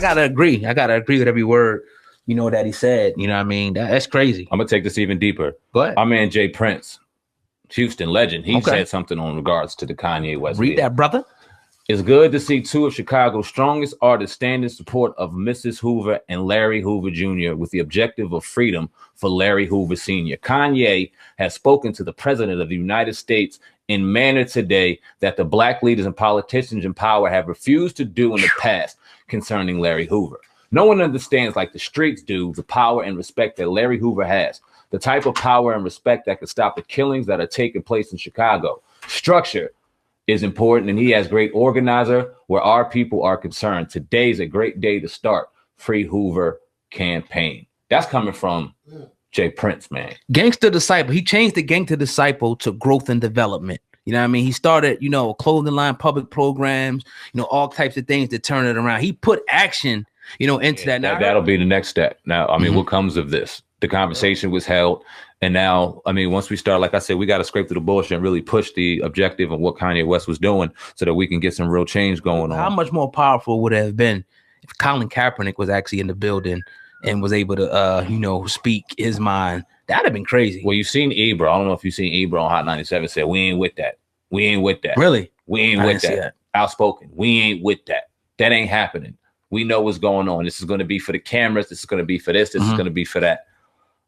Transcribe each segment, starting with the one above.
gotta agree. I gotta agree with every word, that he said. You know what I mean? That's crazy. I'm gonna take this even deeper. Go ahead. Our man Jay Prince, Houston legend, he said something on regards to the Kanye West. Read that, brother. It's good to see two of Chicago's strongest artists stand in support of Mrs. Hoover and Larry Hoover Jr. with the objective of freedom for Larry Hoover Sr. Kanye has spoken to the president of the United States in manner today that the black leaders and politicians in power have refused to do in the past concerning Larry Hoover. No one understands like the streets do the power and respect that Larry Hoover has, the type of power and respect that could stop the killings that are taking place in Chicago. Structure is important, and he has great organizer where our people are concerned. Today's a great day to start Free Hoover campaign. That's coming from Jay Prince, man. Gangster Disciple. He changed the Gangster Disciple to growth and development. You know what I mean? He started, a clothing line, public programs, all types of things to turn it around. He put action, into that. Now that'll be the next step. Now, I mean, what comes of this? The conversation was held. And now, I mean, once we start, like I said, we got to scrape through the bullshit and really push the objective of what Kanye West was doing so that we can get some real change going on. How much more powerful would it have been if Colin Kaepernick was actually in the building and was able to, speak his mind? That'd have been crazy. Well, you've seen Ebro. I don't know if you've seen Ebro on Hot 97 said, we ain't with that. We ain't with that. Really? We ain't with that. Outspoken. We ain't with that. That ain't happening. We know what's going on. This is going to be for the cameras. This is going to be for this. This is going to be for that.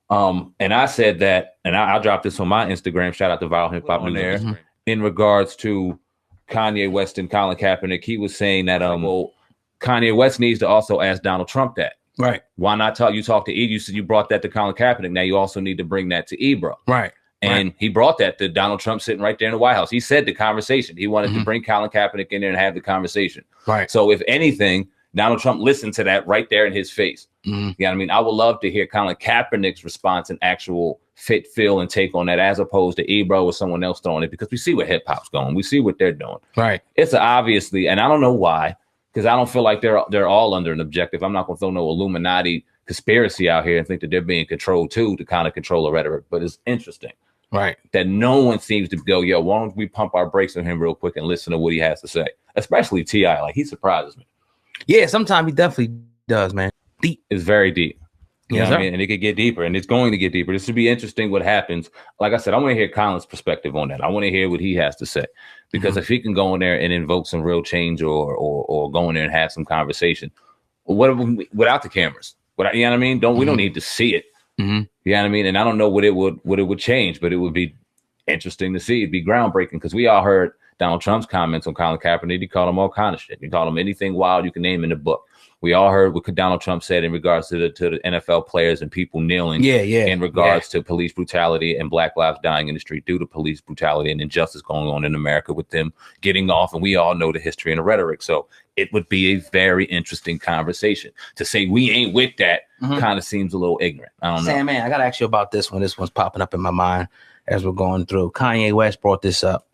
And I said that, and I'll drop this on my Instagram. Shout out to Viral Hip Hop on there. In regards to Kanye West and Colin Kaepernick, he was saying that Kanye West needs to also ask Donald Trump that. Right. Why not talk to E? You said you brought that to Colin Kaepernick. Now you also need to bring that to Ebro. Right. And he brought that to Donald Trump sitting right there in the White House. He said the conversation. He wanted to bring Colin Kaepernick in there and have the conversation. Right. So if anything, Donald Trump listened to that right there in his face. You know what I mean? I would love to hear Colin Kaepernick's response and actual fit, feel, and take on that, as opposed to Ebro or someone else throwing it, because we see where hip hop's going. We see what they're doing. Right. It's obviously, and I don't know why, because I don't feel like they're all under an objective. I'm not going to throw no Illuminati conspiracy out here and think that they're being controlled too to kind of control the rhetoric. But it's interesting. Right. That no one seems to go, yo, why don't we pump our brakes on him real quick and listen to what he has to say? Especially T.I. Like, he surprises me. Yeah, sometimes he definitely does, man. Deep. It's very deep. You Yes, know what sir. I mean? And it could get deeper, and it's going to get deeper. This should be interesting what happens. Like I said, I want to hear Colin's perspective on that. I want to hear what he has to say. Because if he can go in there and invoke some real change or go in there and have some conversation, without the cameras, you know what I mean? We don't need to see it. You know what I mean? And I don't know what it would change, but it would be interesting to see. It'd be groundbreaking, because we all heard Donald Trump's comments on Colin Kaepernick. He called him all kind of shit. He called him anything wild you can name in the book. We all heard what Donald Trump said in regards to the NFL players and people kneeling in regards to police brutality and Black lives dying in the street due to police brutality and injustice going on in America with them getting off. And we all know the history and the rhetoric. So it would be a very interesting conversation. To say we ain't with that kind of seems a little ignorant. I don't know. Sam, man, I got to ask you about this one. This one's popping up in my mind as we're going through. Kanye West brought this up.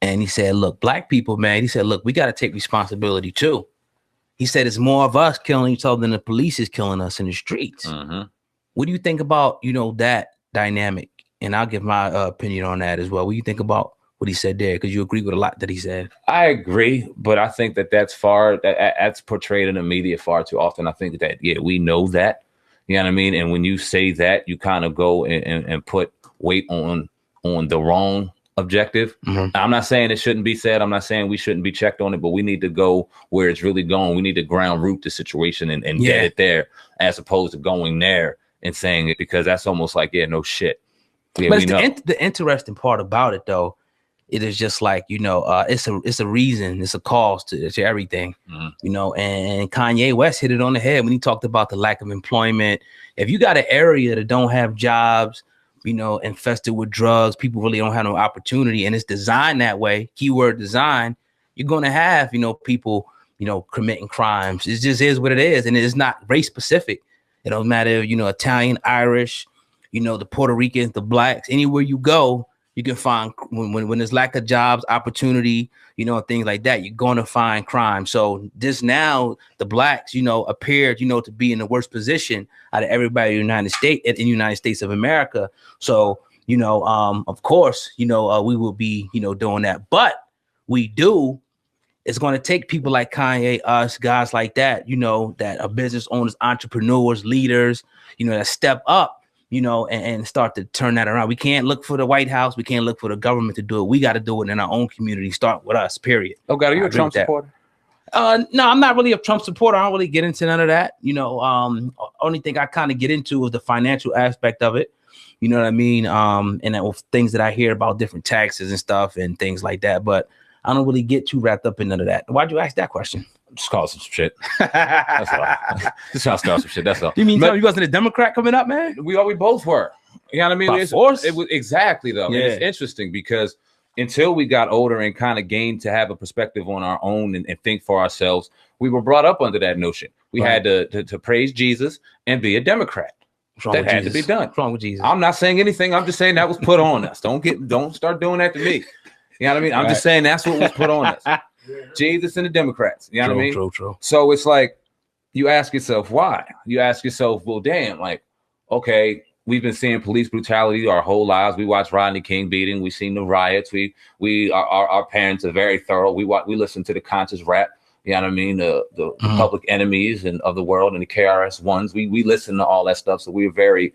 And he said, look, black people, man, he said, look, we got to take responsibility too. He said it's more of us killing each other than the police is killing us in the streets. What do you think about, that dynamic? And I'll give my opinion on that as well. What do you think about what he said there? Because you agree with a lot that he said. I agree, but I think that's portrayed in the media far too often. I think that, we know that, you know what I mean? And when you say that, you kind of go and put weight on the wrong objective. I'm not saying it shouldn't be said. I'm not saying we shouldn't be checked on it, but we need to go where it's really going. We need to ground root the situation and get it there, as opposed to going there and saying it, because that's almost like, no shit. Yeah, but the interesting part about it, though, it is just like, it's a reason, it's a cause to everything, and Kanye West hit it on the head when he talked about the lack of employment. If you got an area that don't have jobs, infested with drugs, people really don't have no opportunity, and it's designed that way, keyword design, you're going to have, people, committing crimes. It just is what it is. And it's not race specific. It don't matter, Italian, Irish, the Puerto Ricans, the blacks, anywhere you go, you can find when there's lack of jobs, opportunity, things like that, you're going to find crime. So this now the blacks, appeared, to be in the worst position out of everybody in the United States of America. So, of course, we will be, doing that, but we do it's going to take people like Kanye, us, guys like that, you know, that are business owners, entrepreneurs, leaders, you know, that step up, you know, and start to turn that around. We can't look for the White House. We can't look for the government to do it. We got to do it in our own community. Start with us, period. Okay, are you a Trump supporter? No, I'm not really a Trump supporter. I don't really get into none of that. You know, only thing I kind of get into is the financial aspect of it. You know what I mean? And that, with things that I hear about different taxes and stuff and things like that. But I don't really get too wrapped up in none of that. Why'd you ask that question? Just call some shit. That's all. Just trying to start some shit. That's all. You mean you wasn't a Democrat coming up, man? We both were. You know what I mean? By force? It was exactly though. Yeah. It's interesting because until we got older and kind of gained to have a perspective on our own and think for ourselves, we were brought up under that notion. We had to praise Jesus and be a Democrat. That had to be done. What's wrong with Jesus? I'm not saying anything. I'm just saying that was put on us. Don't start doing that to me. You know what I mean? I'm just saying that's what was put on us. Jesus and the Democrats. You know what I mean? True. So it's like you ask yourself why. You ask yourself, well, damn, like, okay, we've been seeing police brutality our whole lives. We watched Rodney King beating. We've seen the riots. Our parents are very thorough. We listen to the conscious rap. You know what I mean? The public enemies and of the world and the KRS Ones. We listen to all that stuff. So we were very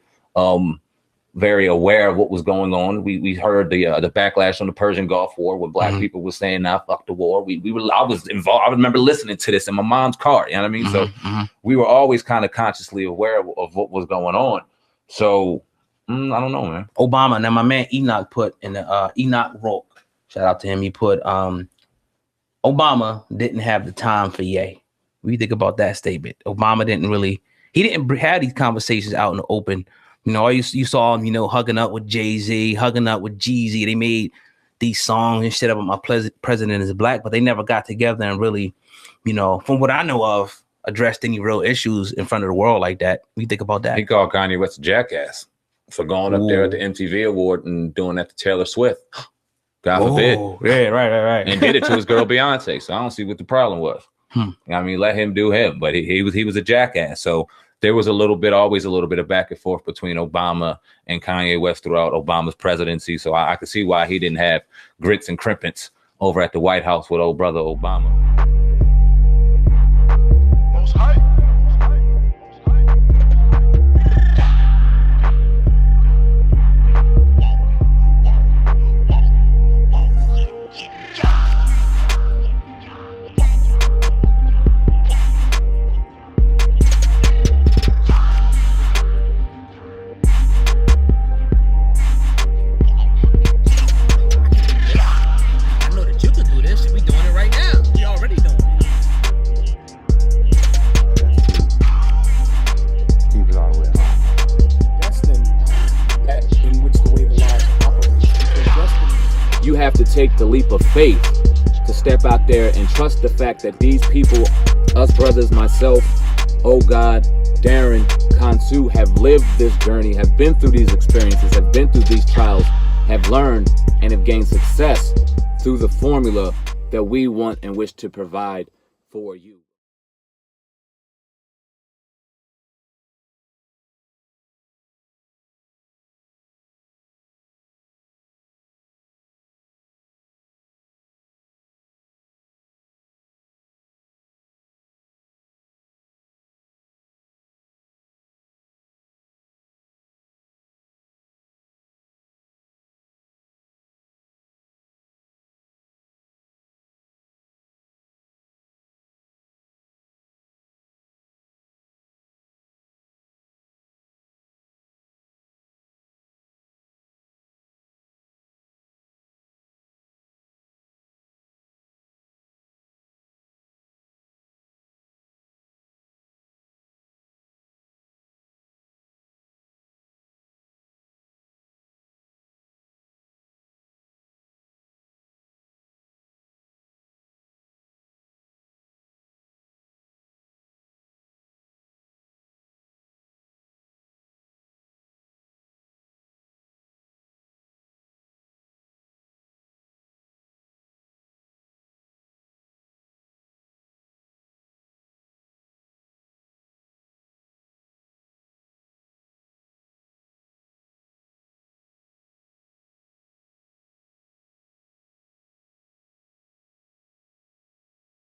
aware of what was going on. We heard the backlash on the Persian Gulf War when black people were saying, "Nah, fuck the war." I was involved. I remember listening to this in my mom's car. You know what I mean? So we were always kind of consciously aware of what was going on. So I don't know, man. Obama. Now my man Enoch put in the Enoch Rourke. Shout out to him. He put Obama didn't have the time for Ye. What do you think about that statement? Obama didn't have these conversations out in the open. You know, you saw him, you know, hugging up with Jay-Z, hugging up with Jeezy. They made these songs and shit about my president is black, but they never got together and really, you know, from what I know of, addressed any real issues in front of the world like that. What do you think about that? He called Kanye West a jackass for going up there at the MTV Award and doing that to Taylor Swift. God forbid. Yeah, right. And did it to his girl Beyonce. So I don't see what the problem was. I mean, let him do him, but he was a jackass. So there was always a little bit of back and forth between Obama and Kanye West throughout Obama's presidency. So I could see why he didn't have grits and crimpets over at the White House with old brother Obama. You have to take the leap of faith to step out there and trust the fact that these people, us brothers, myself, oh God, Darren, Kansu, have lived this journey, have been through these experiences, have been through these trials, have learned and have gained success through the formula that we want and wish to provide for you.